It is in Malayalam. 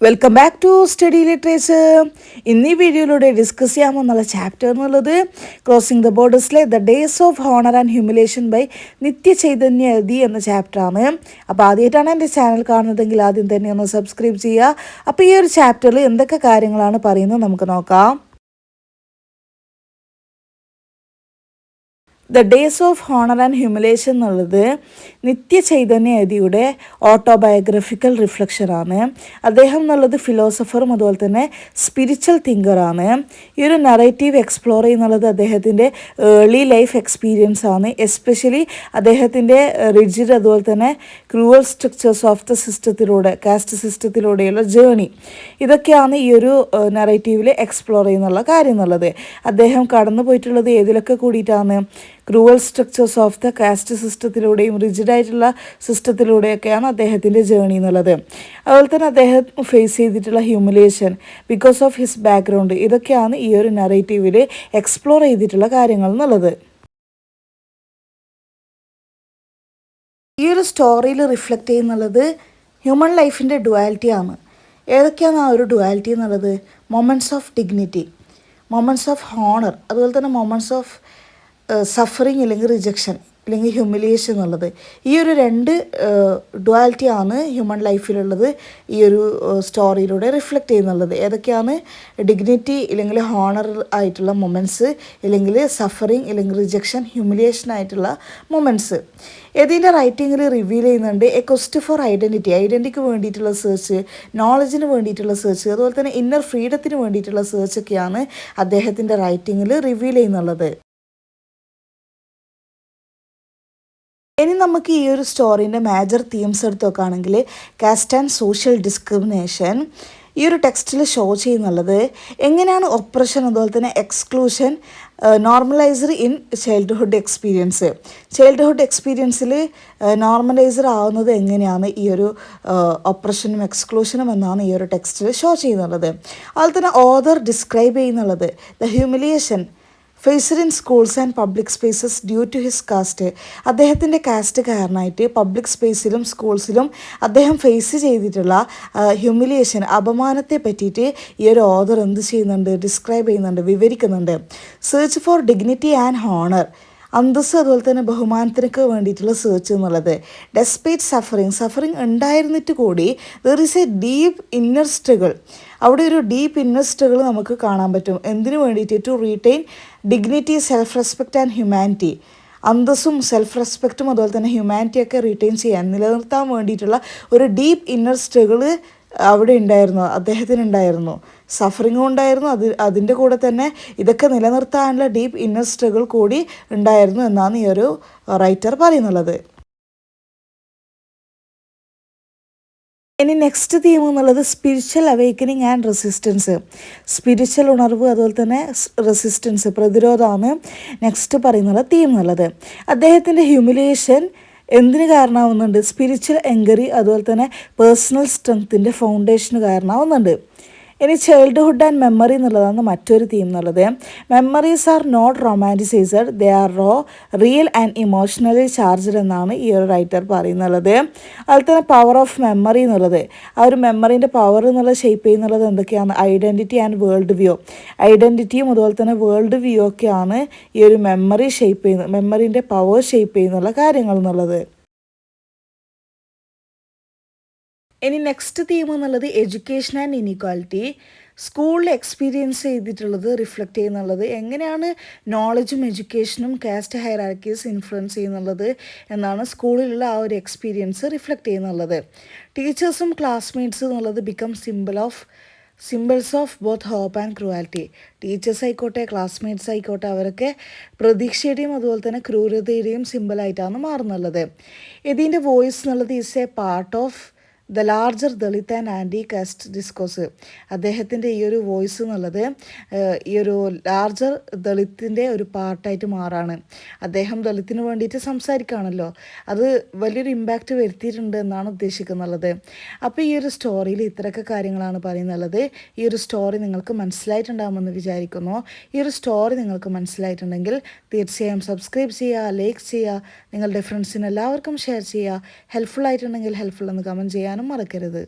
Welcome back to study literature. ഇന്ന് ഈ വീഡിയോയിലൂടെ ഡിസ്കസ് ചെയ്യാമെന്നുള്ള ചാപ്റ്റർ എന്നുള്ളത് ക്രോസിംഗ് ദ ബോർഡേഴ്സിലെ the days of honour and humiliation by Nitya Chaitanya Yati എന്ന ചാപ്റ്ററാണ്. അപ്പോൾ ആദ്യമായിട്ടാണ് എൻ്റെ ചാനൽ കാണുന്നതെങ്കിൽ ആദ്യം തന്നെ ഒന്ന് സബ്സ്ക്രൈബ് ചെയ്യുക. അപ്പോൾ ഈ ഒരു ചാപ്റ്ററിൽ എന്തൊക്കെ കാര്യങ്ങളാണ് പറയുന്നത് നമുക്ക് നോക്കാം. The days of honour and humiliation Nitya നിത്യ ചൈതന്യ യതിയുടെ ഓട്ടോബയോഗ്രഫിക്കൽ റിഫ്ലക്ഷനാണ്. അദ്ദേഹം എന്നുള്ളത് ഫിലോസഫറും അതുപോലെ തന്നെ സ്പിരിച്വൽ തിങ്കറാണ്. ഈ ഒരു നറേറ്റീവ് എക്സ്പ്ലോർ ചെയ്യുന്നുള്ളത് അദ്ദേഹത്തിൻ്റെ ഏർലി ലൈഫ് എക്സ്പീരിയൻസ് ആണ്. എസ്പെഷ്യലി അദ്ദേഹത്തിൻ്റെ റിജിഡ് അതുപോലെ തന്നെ ക്രൂവൽ സ്ട്രക്ചേഴ്സ് ഓഫ് ദ സിസ്റ്റത്തിലൂടെ കാസ്റ്റ് സിസ്റ്റത്തിലൂടെയുള്ള ജേണി, ഇതൊക്കെയാണ് ഈ ഒരു നറേറ്റീവിൽ എക്സ്പ്ലോർ ചെയ്യുന്നുള്ള കാര്യം എന്നുള്ളത്. അദ്ദേഹം കടന്നു പോയിട്ടുള്ളത് ഏതിലൊക്കെ കൂടിയിട്ടാണ്? Cruel structures of the caste സിസ്റ്റത്തിലൂടെയും റിജിഡായിട്ടുള്ള സിസ്റ്റത്തിലൂടെയൊക്കെയാണ് അദ്ദേഹത്തിൻ്റെ ജേണി എന്നുള്ളത്. അതുപോലെ തന്നെ അദ്ദേഹം ഫേസ് ചെയ്തിട്ടുള്ള humiliation because of his background, ഇതൊക്കെയാണ് ഈ ഒരു നറേറ്റീവിൽ എക്സ്പ്ലോർ ചെയ്തിട്ടുള്ള കാര്യങ്ങൾ എന്നുള്ളത്. ഈ ഒരു സ്റ്റോറിയിൽ റിഫ്ലക്റ്റ് ചെയ്യുന്നുള്ളത് ഹ്യൂമൻ ലൈഫിൻ്റെ ഡുവാലിറ്റിയാണ്. ഏതൊക്കെയാണ് ആ ഒരു ഡുവാലിറ്റി എന്നുള്ളത്? Moments of dignity, moments of honour, അതുപോലെ തന്നെ മൊമെൻറ്റ്സ് ഓഫ് സഫറിങ് അല്ലെങ്കിൽ റിജക്ഷൻ അല്ലെങ്കിൽ ഹ്യൂമിലിയേഷൻ എന്നുള്ളത്. ഈ ഒരു രണ്ട് ഡുവാലിറ്റിയാണ് ഹ്യൂമൻ ലൈഫിലുള്ളത് ഈ ഒരു സ്റ്റോറിയിലൂടെ റിഫ്ലക്റ്റ് ചെയ്യുന്നുള്ളത്. ഏതൊക്കെയാണ്? ഡിഗ്നിറ്റി ഇല്ലെങ്കിൽ ഹോണർ ആയിട്ടുള്ള മൊമെൻറ്റ്സ്, ഇല്ലെങ്കിൽ സഫറിങ് ഇല്ലെങ്കിൽ റിജക്ഷൻ, ഹ്യൂമിലിയേഷൻ ആയിട്ടുള്ള മൊമെൻറ്റ്സ്. ഇതിൻ്റെ റൈറ്റിങ്ങിൽ റിവീൽ ചെയ്യുന്നുണ്ട് എ ക്വസ്റ്റ് ഫോർ ഐഡൻറ്റിറ്റി, ഐഡൻറ്റിറ്റിക്ക് വേണ്ടിയിട്ടുള്ള സെർച്ച്, നോളജിന് വേണ്ടിയിട്ടുള്ള സെർച്ച്, അതുപോലെ തന്നെ ഇന്നർ ഫ്രീഡത്തിന് വേണ്ടിയിട്ടുള്ള സെർച്ചൊക്കെയാണ് അദ്ദേഹത്തിൻ്റെ റൈറ്റിങ്ങിൽ റിവീൽ ചെയ്യുന്നുള്ളത്. ഇനി നമുക്ക് ഈ ഒരു സ്റ്റോറീൻ്റെ മേജർ തീംസ് എടുത്ത് നോക്കുകയാണെങ്കിൽ കാസ്റ്റ് ആൻഡ് സോഷ്യൽ ഡിസ്ക്രിമിനേഷൻ ഈ ഒരു ടെക്സ്റ്റിൽ ഷോ ചെയ്യുന്നുള്ളത് എങ്ങനെയാണ് ഒപ്രഷൻ അതുപോലെ തന്നെ exclusion normaliser in childhood experience. Childhood എക്സ്പീരിയൻസിൽ നോർമലൈസർ ആവുന്നത് എങ്ങനെയാണ് ഈ ഒരു ഒപ്രഷനും എക്സ്ക്ലൂഷനും എന്നാണ് ഈ ഒരു ടെക്സ്റ്റിൽ ഷോ ചെയ്യുന്നുള്ളത്. അതുപോലെ തന്നെ ഓതർ ഡിസ്ക്രൈബ് ചെയ്യുന്നുള്ളത് the humiliation faced in schools and public spaces due to his caste. അദ്ദേഹത്തിൻ്റെ കാസ്റ്റ് കാരണമായിട്ട് പബ്ലിക് സ്പേസിലും സ്കൂൾസിലും അദ്ദേഹം ഫേസ് ചെയ്തിട്ടുള്ള ഹ്യൂമിലിയേഷൻ, അപമാനത്തെ പറ്റിയിട്ട് ഈ ഒരു ഓതർ എന്ത് ചെയ്യുന്നുണ്ട്? ഡിസ്ക്രൈബ് ചെയ്യുന്നുണ്ട്, വിവരിക്കുന്നുണ്ട്. Search for dignity and honour, അന്തസ്സ് അതുപോലെ തന്നെ ബഹുമാനത്തിനൊക്കെ വേണ്ടിയിട്ടുള്ള സെർച്ച് എന്നുള്ളത്. ഡെസ്പേറ്റ് സഫറിങ് ഉണ്ടായിരുന്നിട്ട് കൂടി there is A deep inner struggle, അവിടെ ഒരു ഡീപ്പ് ഇന്നർ സ്ട്രഗിൾ നമുക്ക് കാണാൻ പറ്റും. എന്തിനു വേണ്ടിയിട്ട്? To retain dignity, self respect and humanity, അന്തസ്സും സെൽഫ് റെസ്പെക്റ്റും അതുപോലെ തന്നെ ഹ്യൂമാനിറ്റിയൊക്കെ റീറ്റെയിൻ ചെയ്യാൻ, നിലനിർത്താൻ വേണ്ടിയിട്ടുള്ള ഒരു ഡീപ്പ് ഇന്നർ സ്ട്രഗിള് അവിടെ ഉണ്ടായിരുന്നു, അദ്ദേഹത്തിനുണ്ടായിരുന്നു. സഫറിങ്ങും ഉണ്ടായിരുന്നു, അതിൻ്റെ കൂടെ തന്നെ ഇതൊക്കെ നിലനിർത്താനുള്ള ഡീപ്പ് ഇന്നർ സ്ട്രഗിൾ കൂടി ഉണ്ടായിരുന്നു എന്നാണ് ഈ ഒരു റൈറ്റർ പറയുന്നുള്ളത്. ഇനി നെക്സ്റ്റ് തീം എന്നുള്ളത് spiritual awakening and resistance. Spiritual ഉണർവ് അതുപോലെ തന്നെ റെസിസ്റ്റൻസ്, പ്രതിരോധമാണ് നെക്സ്റ്റ് പറയുന്നുള്ള തീം എന്നുള്ളത്. അദ്ദേഹത്തിൻ്റെ ഹ്യൂമിലിയേഷൻ എന്തിന് കാരണമാവുന്നുണ്ട്? സ്പിരിച്വൽ എൻക്വയറി അതുപോലെ തന്നെ പേഴ്സണൽ സ്ട്രെങ്ത്തിൻ്റെ ഫൗണ്ടേഷന് കാരണമാവുന്നുണ്ട്. ഇനി ചൈൽഡ്ഹുഡ് ആൻഡ് മെമ്മറി എന്നുള്ളതാണ് മറ്റൊരു തീം എന്നുള്ളത്. Memories are not romanticised, they are real and emotionally charged എന്നാണ് ഈ ഒരു റൈറ്റർ പറയുന്നുള്ളത്. അതുപോലെ തന്നെ പവർ ഓഫ് മെമ്മറി എന്നുള്ളത്, ആ ഒരു മെമ്മറീൻ്റെ പവർ എന്നുള്ളത് ഷേപ്പ് ചെയ്യുന്നുള്ളത് എന്തൊക്കെയാണ്? ഐഡൻറ്റിറ്റി ആൻഡ് വേൾഡ് വ്യൂ, ഐഡൻറ്റിറ്റിയും അതുപോലെ തന്നെ വേൾഡ് വ്യൂ ഒക്കെയാണ് ഈ ഒരു മെമ്മറി ഷേപ്പ് ചെയ്യുന്നത്, മെമ്മറീൻ്റെ പവർ ഷേപ്പ് ചെയ്യുന്നുള്ള കാര്യങ്ങൾ എന്നുള്ളത്. ഇനി നെക്സ്റ്റ് തീം എന്നുള്ളത് എഡ്യൂക്കേഷൻ ആൻഡ് ഇനീക്വാലിറ്റി. സ്കൂളിൽ എക്സ്പീരിയൻസ് ചെയ്തിട്ടുള്ളത് റിഫ്ലക്റ്റ് ചെയ്യുന്നുള്ളത് എങ്ങനെയാണ് നോളജും എഡ്യൂക്കേഷനും കാസ്റ്റ് ഹൈറാർക്കീസ് ഇൻഫ്ലുവൻസ് ചെയ്യുന്നുള്ളത് എന്നാണ് സ്കൂളിലുള്ള ആ ഒരു എക്സ്പീരിയൻസ് റിഫ്ലക്റ്റ് ചെയ്യുന്നുള്ളത്. ടീച്ചേഴ്സും ക്ലാസ്മേറ്റ്സും എന്നുള്ളത് become symbols of both hope and cruelty. Teachers ആയിക്കോട്ടെ ക്ലാസ്മേറ്റ്സ് ആയിക്കോട്ടെ അവരൊക്കെ പ്രതീക്ഷയുടെയും അതുപോലെ തന്നെ ക്രൂരതയുടെയും സിമ്പിളായിട്ടാണ് മാറുന്നുള്ളത്. ഇതിൻ്റെ വോയിസ് എന്നുള്ളത് is a part of the larger Dalit and anti caste discourse. അദ്ദേഹത്തിൻ്റെ ഈ ഒരു വോയിസ് എന്നുള്ളത് ഈ ഒരു ലാർജർ ദളിത്തിൻ്റെ ഒരു പാർട്ടായിട്ട് മാറാണ്. അദ്ദേഹം ദളിത്തിന് വേണ്ടിയിട്ട് സംസാരിക്കുകയാണല്ലോ, അത് വലിയൊരു ഇമ്പാക്റ്റ് വരുത്തിയിട്ടുണ്ട് എന്നാണ് ഉദ്ദേശിക്കുന്നുള്ളത്. അപ്പോൾ ഈ ഒരു സ്റ്റോറിയിൽ ഇത്രയൊക്കെ കാര്യങ്ങളാണ് പറയുന്നുള്ളത്. ഈ ഒരു സ്റ്റോറി നിങ്ങൾക്ക് മനസ്സിലായിട്ടുണ്ടാകുമെന്ന് വിചാരിക്കുന്നു. ഈ ഒരു സ്റ്റോറി നിങ്ങൾക്ക് മനസ്സിലായിട്ടുണ്ടെങ്കിൽ തീർച്ചയായും സബ്സ്ക്രൈബ് ചെയ്യുക, ലൈക്ക് ചെയ്യുക, നിങ്ങളുടെ ഫ്രണ്ട്സിന് എല്ലാവർക്കും ഷെയർ ചെയ്യുക. ഹെൽപ്ഫുൾ ആയിട്ടുണ്ടെങ്കിൽ ഹെൽപ്ഫുൾ എന്ന് കമൻറ്റ് ചെയ്യാനും മറക്കരുത്.